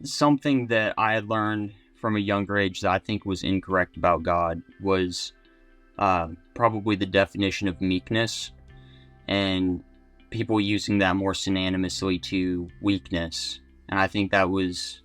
Something that I had learned from a younger age that I think was incorrect about God was probably the definition of meekness, and people using that more synonymously to weakness. And I think that was,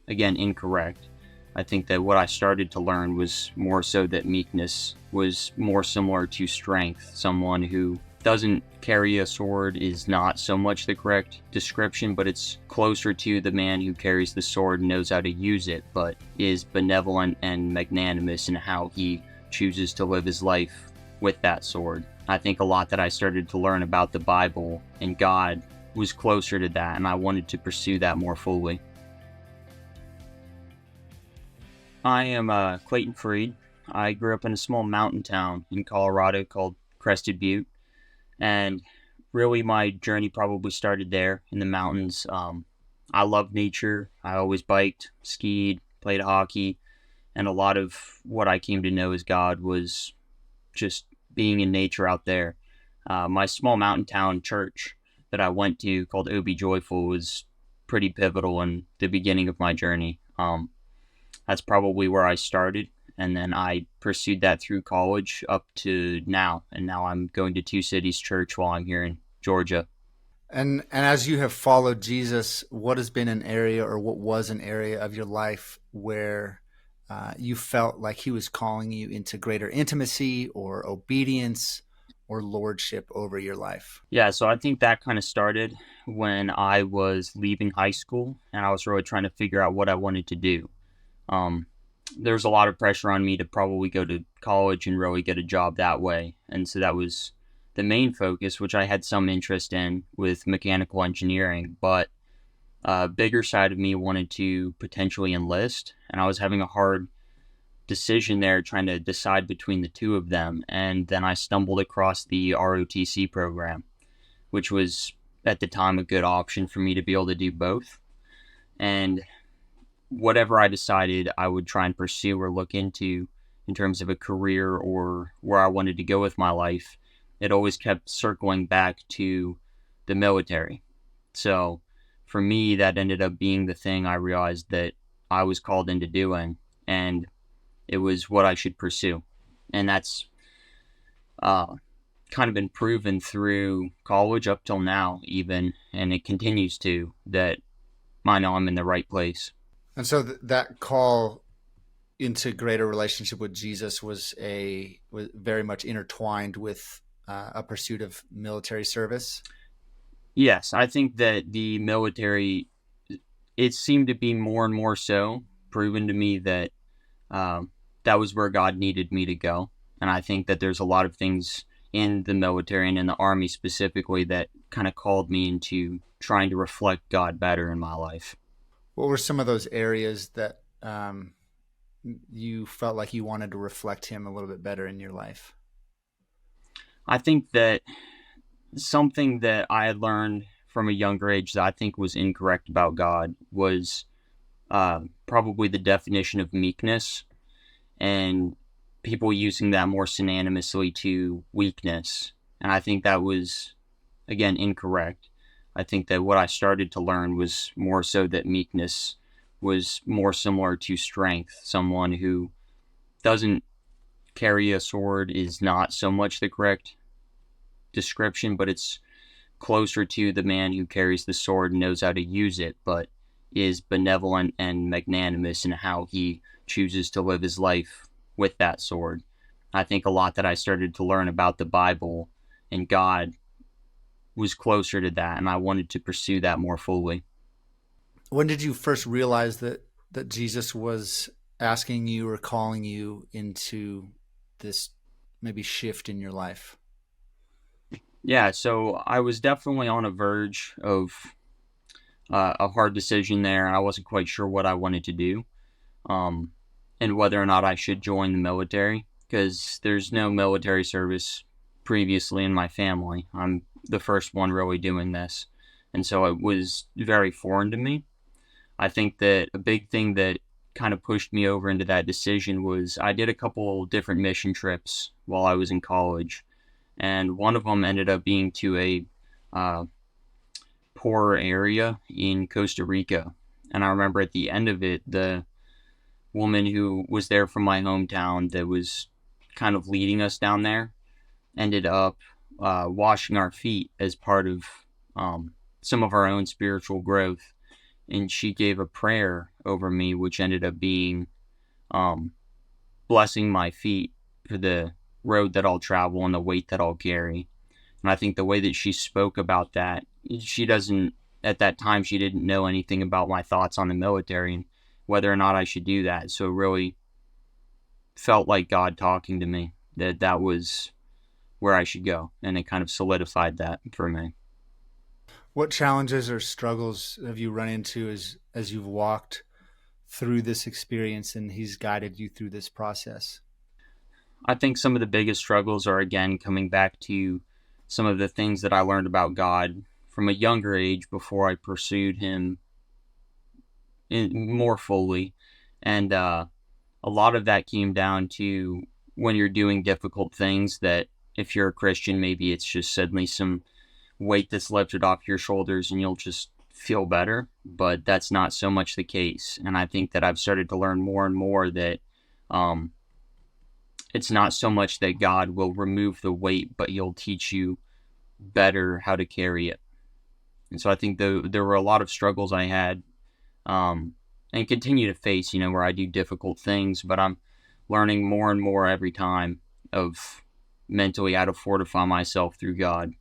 again, incorrect. I think that what I started to learn was more so that meekness was more similar to strength. Someone who doesn't carry a sword is not so much the correct description, but it's closer to the man who carries the sword and knows how to use it, but is benevolent and magnanimous in how he chooses to live his life with that sword. I think a lot that I started to learn about the Bible and God was closer to that, and I wanted to pursue that more fully. I am Clayton Freed. I grew up in a small mountain town in Colorado called Crested Butte, and really my journey probably started there in the mountains. I love nature. I always biked, skied, played hockey, and a lot of what I came to know as God was just being in nature out there. My small mountain town church that I went to called OB Joyful was pretty pivotal in the beginning of my journey. That's probably where I started, and then I pursued that through college up to now, and now I'm going to Two Cities Church while I'm here in Georgia. And as you have followed Jesus, what has been an area or what was an area of your life where you felt like he was calling you into greater intimacy or obedience or lordship over your life? Yeah, so I think that kind of started when I was leaving high school, and I was really trying to figure out what I wanted to do. Um, there's a lot of pressure on me to probably go to college and really get a job that way. And so that was the main focus, which I had some interest in with mechanical engineering. But a bigger side of me wanted to potentially enlist, and I was having a hard decision there trying to decide between the two of them. And then I stumbled across the ROTC program, which was at the time a good option for me to be able to do both. And whatever I decided I would try and pursue or look into in terms of a career or where I wanted to go with my life, it always kept circling back to the military. So for me, that ended up being the thing I realized that I was called into doing, and it was what I should pursue. And that's uh, kind of been proven through college up till now, even, and it continues to, that I know I'm in the right place. And so that call into greater relationship with Jesus was very much intertwined with a pursuit of military service. Yes, I think that the military, it seemed to be more and more so proven to me that that was where God needed me to go. And I think that there's a lot of things in the military and in the army specifically that kind of called me into trying to reflect God better in my life. What were some of those areas that you felt like you wanted to reflect him a little bit better in your life? I think that something that I had learned from a younger age that I think was incorrect about God was probably the definition of meekness, and people using that more synonymously to weakness. And I think that was, again, incorrect. I think that what I started to learn was more so that meekness was more similar to strength. Someone who doesn't carry a sword is not so much the correct description, but it's closer to the man who carries the sword and knows how to use it, but is benevolent and magnanimous in how he chooses to live his life with that sword. I think a lot that I started to learn about the Bible and God was closer to that, and I wanted to pursue that more fully. When did you first realize that Jesus was asking you or calling you into this maybe shift in your life? Yeah, so I was definitely on a verge of a hard decision there. I wasn't quite sure what I wanted to do, um, and whether or not I should join the military, because there's no military service previously in my family. I'm the first one really doing this, and so it was very foreign to me. I think that a big thing that kind of pushed me over into that decision was I did a couple different mission trips while I was in college, and one of them ended up being to a uh, poorer area in Costa Rica. And I remember at the end of it, the woman who was there from my hometown that was kind of leading us down there ended up washing our feet as part of some of our own spiritual growth. And she gave a prayer over me, which ended up being um, blessing my feet for the road that I'll travel and the weight that I'll carry. And I think the way that she spoke about that, she doesn't, at that time, she didn't know anything about my thoughts on the military and whether or not I should do that. So it really felt like God talking to me, that that was where I should go. And it kind of solidified that for me. What challenges or struggles have you run into as you've walked through this experience and he's guided you through this process? I think some of the biggest struggles are, again, coming back to some of the things that I learned about God from a younger age before I pursued Him more fully. And a lot of that came down to when you're doing difficult things that if you're a Christian, maybe it's just suddenly some weight that's lifted off your shoulders and you'll just feel better. But that's not so much the case. And I think that I've started to learn more and more that um, it's not so much that God will remove the weight, but He'll teach you better how to carry it. And so I think there were a lot of struggles I had and continue to face, where I do difficult things, but I'm learning more and more every time of mentally how to fortify myself through God.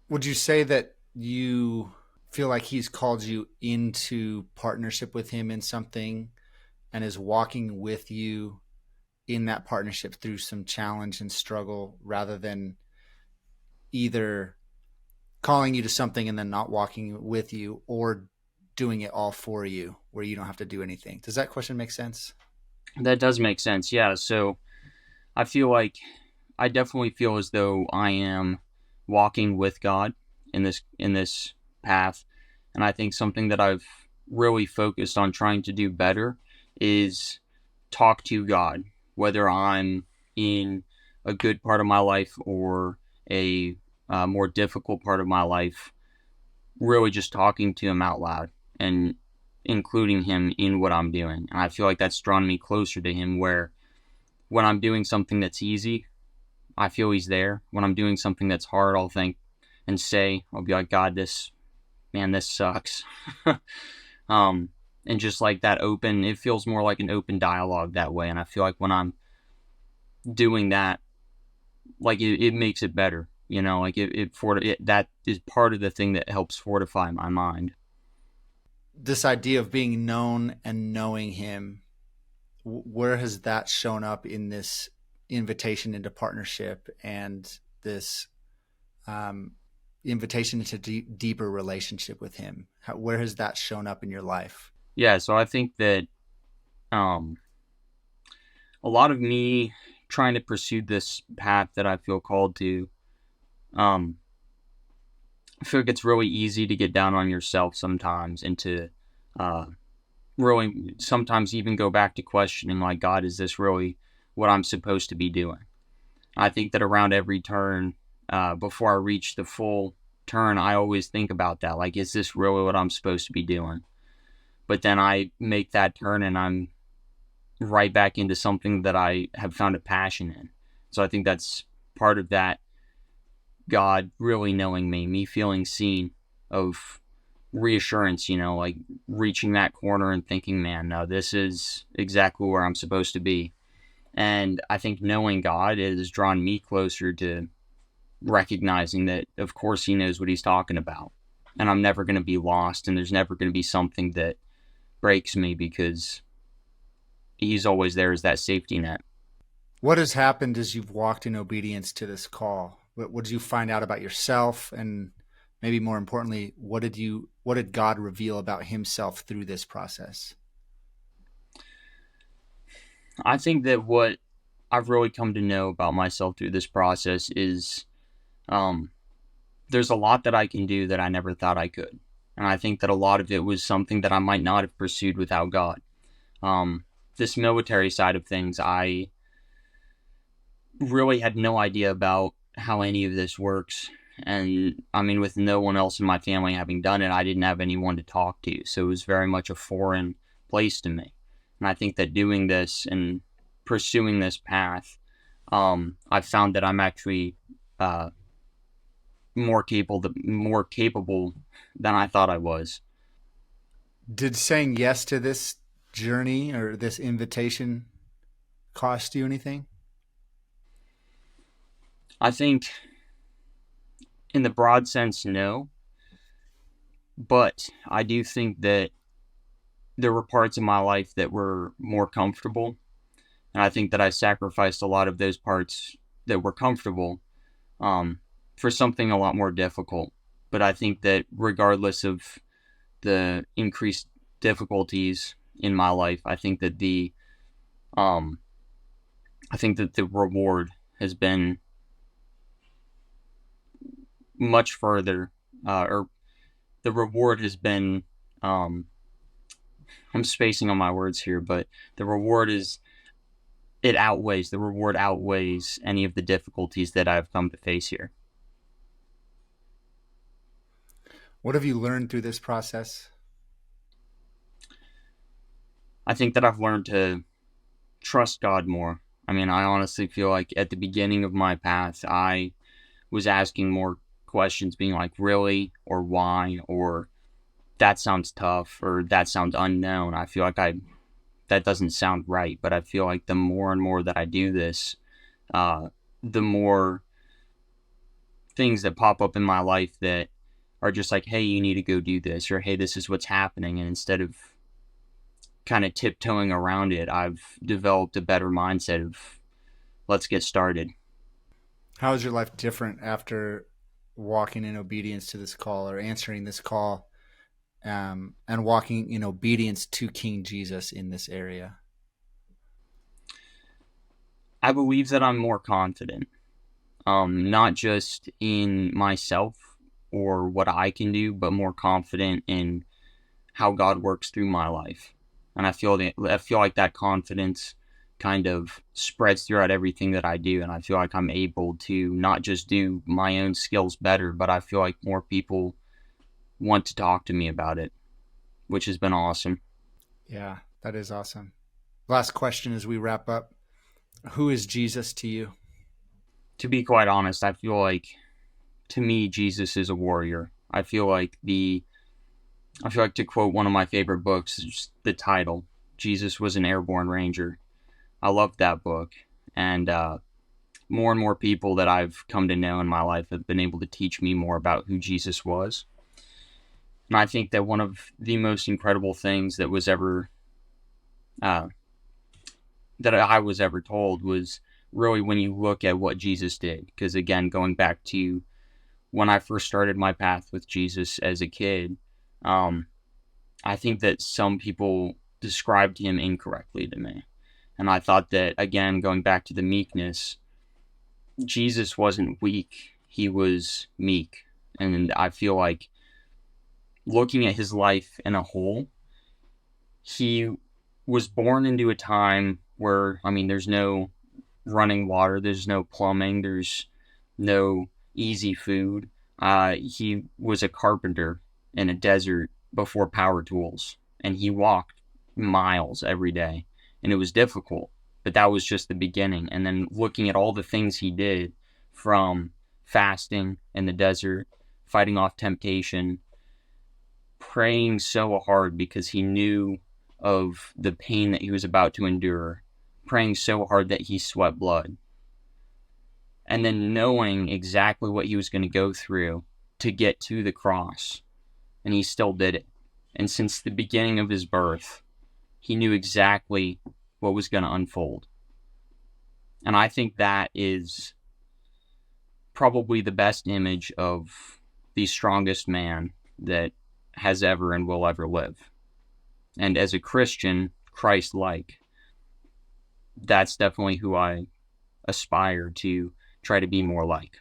Would you say that you feel like he's called you into partnership with him in something and is walking with you in that partnership through some challenge and struggle rather than either calling you to something and then not walking with you or doing it all for you where you don't have to do anything? Does that question make sense? That does make sense. Yeah. So I feel like I definitely feel as though I am walking with God in this path. And I think something that I've really focused on trying to do better is talk to God, whether I'm in a good part of my life or a more difficult part of my life, really just talking to Him out loud and including Him in what I'm doing. And I feel like that's drawn me closer to Him, where when I'm doing something that's easy, I feel He's there. When I'm doing something that's hard, I'll think and say, I'll be like, God, this sucks. um, and just like that open, it feels more like an open dialogue that way. And I feel like when I'm doing that, like it makes it better. Like that is part of the thing that helps fortify my mind. This idea of being known and knowing him, where has that shown up in this invitation into partnership and this um, invitation into deeper relationship with him? Where has that shown up in your life? Yeah, so I think that um, a lot of me trying to pursue this path that I feel called to, um, I feel like it's really easy to get down on yourself sometimes and to uh, really sometimes even go back to questioning, like, God, is this really what I'm supposed to be doing? I think that around every turn, before I reach the full turn, I always think about that. Like, is this really what I'm supposed to be doing? But then I make that turn and I'm right back into something that I have found a passion in. So I think that's part of that, God really knowing me feeling seen, of reassurance, like reaching that corner and thinking, man, no, this is exactly where I'm supposed to be. And I think knowing God has drawn me closer to recognizing that, of course, He knows what He's talking about. And I'm never going to be lost, and there's never going to be something that breaks me because He's always there as that safety net. What has happened as you've walked in obedience to this call? What did you find out about yourself, and maybe more importantly, what did God reveal about Himself through this process? I think that what I've really come to know about myself through this process is um, there's a lot that I can do that I never thought I could. And I think that a lot of it was something that I might not have pursued without God. Um, this military side of things, I really had no idea about how any of this works. And I mean, with no one else in my family having done it, I didn't have anyone to talk to. So it was very much a foreign place to me. And I think that doing this and pursuing this path, I found that I'm actually uh, more capable than I thought I was. Did saying yes to this journey or this invitation cost you anything? I think, in the broad sense, no, but I do think that there were parts of my life that were more comfortable, and I think that I sacrificed a lot of those parts that were comfortable um, for something a lot more difficult. But I think that regardless of the increased difficulties in my life, um, I think that the reward has been much further, or the reward has been. Um, I'm spacing on my words here, but the reward is the reward outweighs any of the difficulties that I've come to face here. What have you learned through this process? I think that I've learned to trust God more. I mean, I honestly feel like at the beginning of my path, I was asking more questions, being like, really, or why, or that sounds tough, or that sounds unknown. I feel like that doesn't sound right, but I feel like the more and more that I do this, uh, the more things that pop up in my life that are just like, hey, you need to go do this, or hey, this is what's happening. And instead of kind of tiptoeing around it, I've developed a better mindset of let's get started. How is your life different after walking in obedience to this call or answering this call, and walking in obedience to King Jesus in this area? I believe that I'm more confident, not just in myself or what I can do, but more confident in how God works through my life. And I feel like that confidence kind of spreads throughout everything that I do, and I feel like I'm able to not just do my own skills better, but I feel like more people want to talk to me about it, which has been awesome. Yeah, that is awesome. Last question as we wrap up. Who is Jesus to you? To be quite honest, I feel like to me Jesus is a warrior. I feel like to quote one of my favorite books, the title, Jesus was an airborne ranger. I loved that book. And more and more people that I've come to know in my life have been able to teach me more about who Jesus was. And I think that one of the most incredible things uh, that I was ever told was really when you look at what Jesus did. Because again, going back to when I first started my path with Jesus as a kid, um, I think that some people described him incorrectly to me. And I thought that, again, going back to the meekness, Jesus wasn't weak, he was meek. And I feel like looking at his life in a whole, he was born into a time where, I mean, there's no running water, there's no plumbing, there's no easy food. He was a carpenter in a desert before power tools, and he walked miles every day, and it was difficult, but that was just the beginning. And then looking at all the things he did, from fasting in the desert, fighting off temptation, praying so hard because he knew of the pain that he was about to endure, praying so hard that he sweat blood, and then knowing exactly what he was going to go through to get to the cross, and he still did it. And since the beginning of his birth, he knew exactly what was going to unfold. And I think that is probably the best image of the strongest man that has ever and will ever live. And as a Christian, Christ-like, that's definitely who I aspire to try to be more like.